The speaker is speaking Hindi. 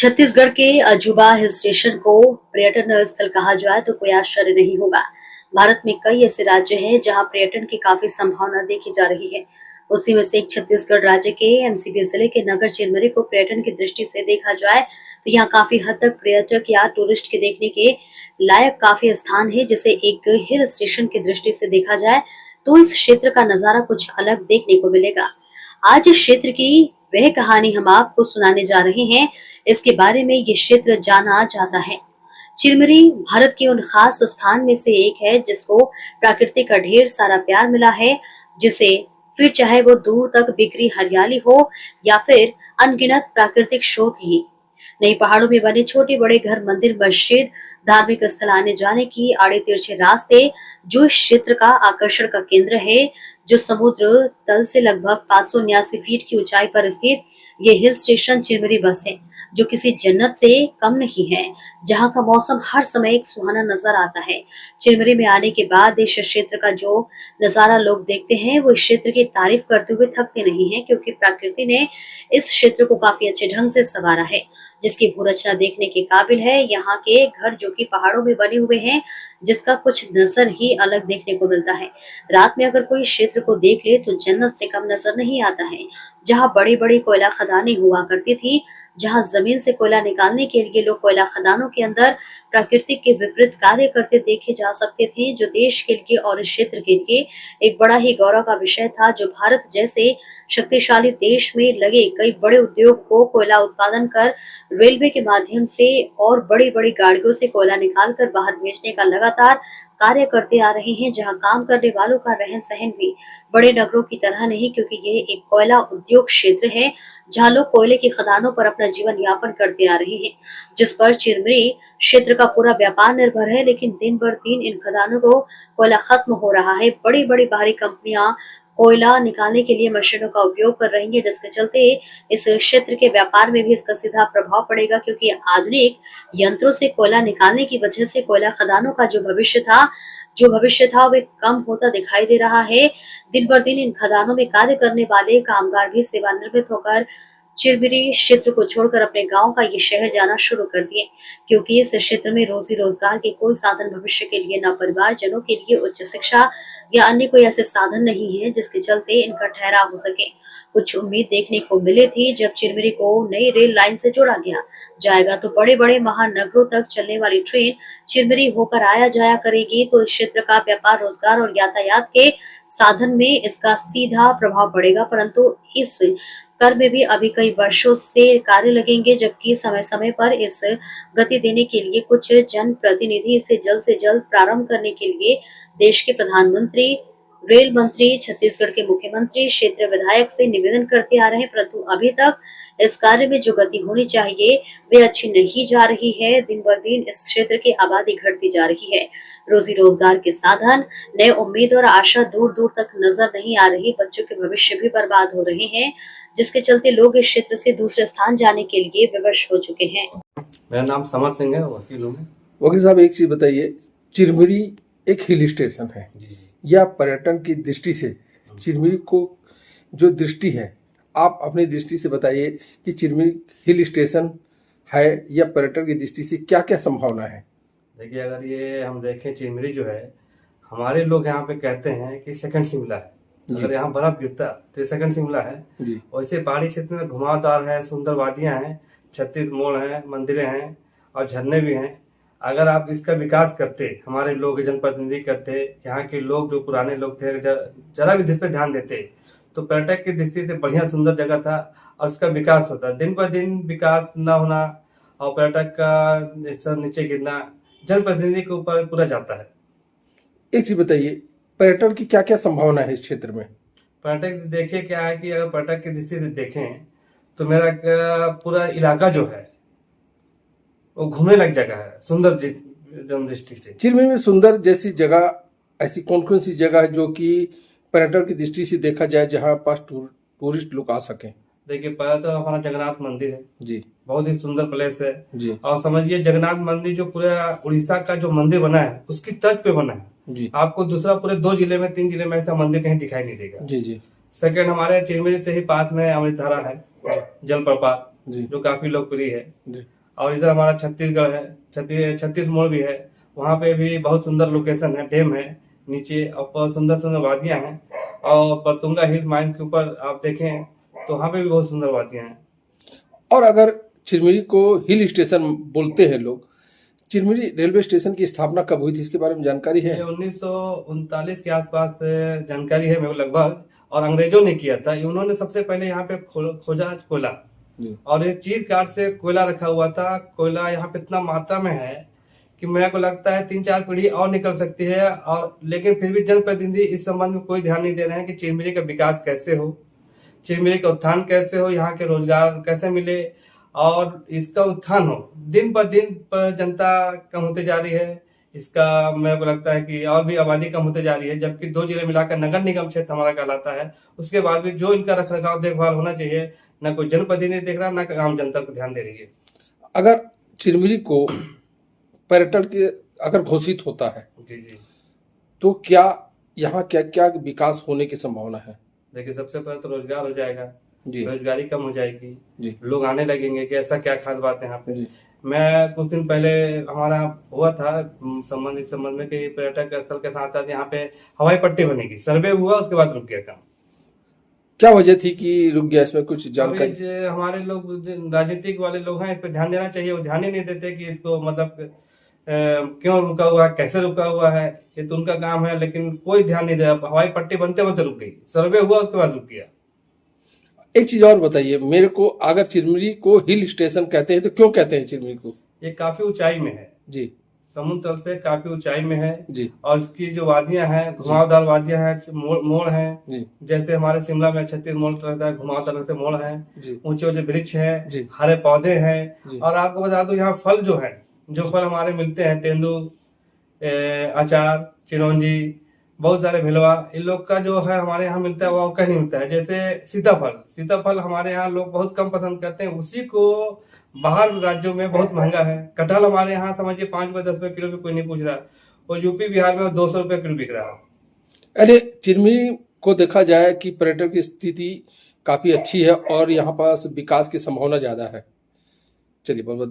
छत्तीसगढ़ के अजूबा हिल स्टेशन को पर्यटन स्थल कहा जाए तो कोई आश्चर्य नहीं होगा। भारत में कई ऐसे राज्य हैं जहां पर्यटन की काफी संभावना देखी जा रही है। उसी में से एक छत्तीसगढ़ राज्य के एमसीबी जिले के नगर चिरमिरी को पर्यटन की दृष्टि से देखा जाए तो यहाँ काफी हद तक पर्यटक या टूरिस्ट के देखने के लायक काफी स्थान है। जिसे एक हिल स्टेशन की दृष्टि से देखा जाए तो इस क्षेत्र का नजारा कुछ अलग देखने को मिलेगा। आज इस क्षेत्र की वह कहानी हम आपको सुनाने जा रहे हैं। इसके बारे में ये क्षेत्र जाना जाता है। चिरमिरी भारत के उन खास स्थान में से एक है जिसको प्रकृति का ढेर सारा प्यार मिला है, जिसे फिर चाहे वो दूर तक बिखरी हरियाली हो या फिर अनगिनत प्राकृतिक स्रोत ही। नई पहाड़ों में बने छोटे बड़े घर, मंदिर, मस्जिद, धार्मिक स्थल, आने जाने की आड़े तिरछे रास्ते जो इस क्षेत्र का आकर्षण का केंद्र है। जो समुद्र तल से लगभग 579 फीट की ऊंचाई पर स्थित ये हिल स्टेशन चिरमिरी बस है, जो किसी जन्नत से कम नहीं है, जहां का मौसम हर समय एक सुहाना नजर आता है। चिरमिरी में आने के बाद इस क्षेत्र का जो नजारा लोग देखते हैं वो इस क्षेत्र की तारीफ करते हुए थकते नहीं हैं, क्योंकि प्रकृति ने इस क्षेत्र को काफी अच्छे ढंग से संवारा है, जिसकी भूरचना देखने के काबिल है। यहाँ के घर जो कि पहाड़ों में बने हुए हैं, जिसका कुछ नजर ही अलग देखने को मिलता है। रात में अगर कोई क्षेत्र को देख ले तो जन्नत से कम नजर नहीं आता है। जहाँ बड़ी बड़ी कोयला खदानें हुआ करती थी, जहाँ जमीन से कोयला निकालने के लिए लोग कोयला खदानों के अंदर प्राकृतिक के विपरीत कार्य करते देखे जा सकते थे, जो देश के लिए और इस क्षेत्र के लिए एक बड़ा ही गौरव का विषय था। जो भारत जैसे शक्तिशाली देश में लगे कई बड़े उद्योग को कोयला उत्पादन कर रेलवे के माध्यम से और बड़ी बड़ी गाड़ियों से कोयला निकालकर बाहर भेजने का लगातार कार्य करते आ रहे हैं। जहां काम करने वालों का रहन सहन भी बड़े नगरों की तरह नहीं, क्योंकि ये एक कोयला उद्योग क्षेत्र है जहां लोग कोयले की खदानों पर अपना जीवन यापन करते आ रहे हैं, जिस पर चिरमिरी क्षेत्र का पूरा व्यापार निर्भर है। लेकिन दिन बर दिन इन खदानों को कोयला खत्म हो रहा है। बड़ी बड़ी बाहरी कंपनियां कोयला निकालने के लिए मशीनों का उपयोग कर रही है, जिसके चलते इस क्षेत्र के व्यापार में भी इसका सीधा प्रभाव पड़ेगा, क्योंकि आधुनिक यंत्रों से कोयला निकालने की वजह से कोयला खदानों का जो भविष्य था वे कम होता दिखाई दे रहा है। दिन बर दिन इन खदानों में कार्य करने वाले कामगार भी सेवानिवृत्त होकर चिरमिरी क्षेत्र को छोड़कर अपने गांव का ये शहर जाना शुरू कर दिए, क्योंकि इस क्षेत्र में रोजी रोजगार के कोई साधन भविष्य के लिए, न परिवार जनों के लिए उच्च शिक्षा या अन्य कोई ऐसे साधन नहीं है जिसके चलते इनका ठहराव हो सके। कुछ उम्मीद देखने को मिली थी जब चिरमिरी को नई रेल लाइन से जोड़ा गया जाएगा तो बड़े बड़े महानगरों तक चलने वाली ट्रेन चिरमिरी होकर आया जाया करेगी, तो इस क्षेत्र का व्यापार, रोजगार और यातायात के साधन में इसका सीधा प्रभाव पड़ेगा। परंतु इस कर में भी अभी कई वर्षों से कार्य लगेंगे, जबकि समय समय पर इस गति देने के लिए कुछ जन प्रतिनिधि इसे जल्द से जल्द प्रारंभ करने के लिए देश के प्रधानमंत्री, रेल मंत्री, छत्तीसगढ़ के मुख्यमंत्री, क्षेत्र विधायक से निवेदन करते आ रहे हैं। परंतु अभी तक इस कार्य में जो गति होनी चाहिए वे अच्छी नहीं जा रही है। दिन बर दिन इस क्षेत्र की आबादी घटती जा रही है। रोजी रोजगार के साधन, नए उम्मीद और आशा दूर दूर तक नजर नहीं आ रही। बच्चों के भविष्य भी बर्बाद हो रहे हैं, जिसके चलते लोग इस क्षेत्र से दूसरे स्थान जाने के लिए विवश हो चुके हैं। मेरा नाम समर सिंह है, वकील हूँ। वकील साहब, एक चीज बताइए, चिरमिरी एक हिल स्टेशन है या पर्यटन की दृष्टि से चिरमिरी को जो दृष्टि है, आप अपनी दृष्टि से बताइए कि चिरमिरी हिल स्टेशन है या पर्यटन की दृष्टि से क्या क्या संभावना है। देखिए, अगर ये हम देखें, चिरमिरी जो है, हमारे लोग यहाँ पे कहते हैं कि सेकंड शिमला है। अगर यहाँ बर्फ गिरता तो ये सेकंड शिमला है। वैसे पहाड़ी क्षेत्र में घुमावदार है, सुंदर वादियां हैं, 36 मोड़ हैं, मंदिरें हैं और झरने भी हैं। अगर आप इसका विकास करते, हमारे लोग जनप्रतिनिधि करते, यहाँ के लोग जो पुराने लोग थे जरा भी इस पर ध्यान देते तो पर्यटक की दृष्टि से बढ़िया सुंदर जगह था और इसका विकास होता। दिन पर दिन विकास न होना और पर्यटक का स्तर नीचे गिरना जनप्रतिनिधि के ऊपर पूरा जाता है। एक चीज बताइए, पर्यटन की क्या क्या संभावना है इस क्षेत्र में। पर्यटक देखिए क्या है कि अगर पर्यटक की दृष्टि से देखें तो मेरा पूरा इलाका जो है वो घूमने लायक जगह है, सुंदर दृष्टि से। चिरमिरी में सुंदर जैसी जगह ऐसी कौन कौन सी जगह है जो कि पर्यटन की दृष्टि से देखा जाए, जहाँ पास टूरिस्ट लोग आ सकें। देखिए, पहले तो हमारा जगन्नाथ मंदिर है जी, बहुत ही सुंदर प्लेस है जी। और समझिए जगन्नाथ मंदिर जो पूरा उड़ीसा का जो मंदिर बना है उसकी तर्ज पे बना है जी। आपको दूसरा पूरे 2 जिले में 3 जिले में ऐसा मंदिर कहीं दिखाई नहीं देगा। जी जी। सेकंड, हमारे चिरमिरी से ही पास में अमृतधारा है जलप्रपात, जी। जो काफी लोकप्रिय है। जी। और इधर हमारा छत्तीसगढ़ है, छत्तीस मोड़ भी है, वहाँ पे भी बहुत सुंदर लोकेशन है, डैम है नीचे, और सुंदर सुंदर वादियां हैं। और बरतुंगा हिल माइन के ऊपर आप देखें तो वहाँ पे भी बहुत सुंदर वादियां हैं। और अगर चिरमिरी को हिल स्टेशन बोलते हैं लोग, चिरमिरी रेलवे स्टेशन की स्थापना कब हुई थी, इसके बारे में जानकारी है? ये 1939 के आसपास जानकारी है मेरे को लगभग, और अंग्रेजों ने किया था। उन्होंने सबसे पहले यहाँ पे खोजा कोयला, और एक चीज काट से कोयला रखा हुआ था। कोयला यहाँ पे इतना मात्रा में है कि मेरे को लगता है 3-4 पीढ़ी और निकल सकती है। और लेकिन फिर भी जनप्रतिनिधि इस संबंध में कोई ध्यान नहीं दे रहे हैं कि चिरमिरी का विकास कैसे हो, चिरमिरी का उत्थान कैसे हो, यहाँ के रोजगार कैसे मिले और इसका उत्थान हो। दिन पर दिन पर जनता कम होते जा रही है, इसका मेरे को लगता है कि और भी आबादी कम होते जा रही है, जबकि 2 जिले मिलाकर नगर निगम क्षेत्र हमारा कहलाता है। उसके बाद भी जो इनका रख रखाव देखभाल होना चाहिए, न कोई जनप्रतिनिधि देख रहा, न आम जनता को ध्यान दे रही है। अगर चिरमिरी को पर्यटन के अगर घोषित होता है जी, तो क्या यहाँ क्या क्या विकास होने की संभावना है? देखिए, सबसे पहले तो रोजगार हो जाएगा जी। बेरोजगारी कम हो जाएगी जी। लोग आने लगेंगे कि ऐसा क्या खास बात है यहाँ पे। जी। मैं कुछ दिन पहले हमारा हुआ था इस संबंध में कि पर्यटक स्थल के साथ साथ यहाँ पे हवाई पट्टी बनेगी, सर्वे हुआ, उसके बाद रुक गया काम। क्या वजह थी कि रुक गया, इसमें कुछ जानकारी? हमारे लोग राजनीतिक वाले लोग हैं, इस पे ध्यान देना चाहिए, वो ध्यान ही नहीं देते कि इसको मतलब क्यों रुका हुआ है, कैसे रुका हुआ है, ये तो उनका काम है, लेकिन कोई ध्यान नहीं दे रहा। हवाई पट्टी बनते बनते रुक गई, सर्वे हुआ, उसके बाद रुक गया। एक चीज और बताइए मेरे को, अगर चिरमिरी को हिल स्टेशन कहते हैं तो क्यों कहते हैं चिरमिरी को? ये काफी ऊंचाई में है जी, समुद्र तल से काफी ऊंचाई में है जी। और इसकी जो वादियां हैं, घुमावदार वादियां हैं, मोड़ हैं, जैसे हमारे शिमला में 36 मोड़ रहता है, घुमावदार से मोड़ है, ऊंचे ऊंचे वृक्ष है, हरे पौधे हैं। और आपको बता दो, यहाँ फल जो है, जो फल हमारे मिलते हैं, तेंदू, अचार, चिरौंजी, बहुत सारे भिलवा, इन लोग का जो है हमारे यहाँ मिलता है, वो कहीं नहीं मिलता है। जैसे सीताफल हमारे यहाँ लोग बहुत कम पसंद करते हैं, उसी को बाहर राज्यों में बहुत महंगा है। कटहल हमारे यहाँ समझिए 5 रुपए 10 रुपए किलो भी कोई नहीं पूछ रहा, और यूपी बिहार में 200 रुपए किलो बिक रहा है। अरे चिरमिरी को देखा जाए कि पर्यटन की स्थिति काफी अच्छी है और यहाँ पास विकास की संभावना ज्यादा है। चलिए बहुत बहुत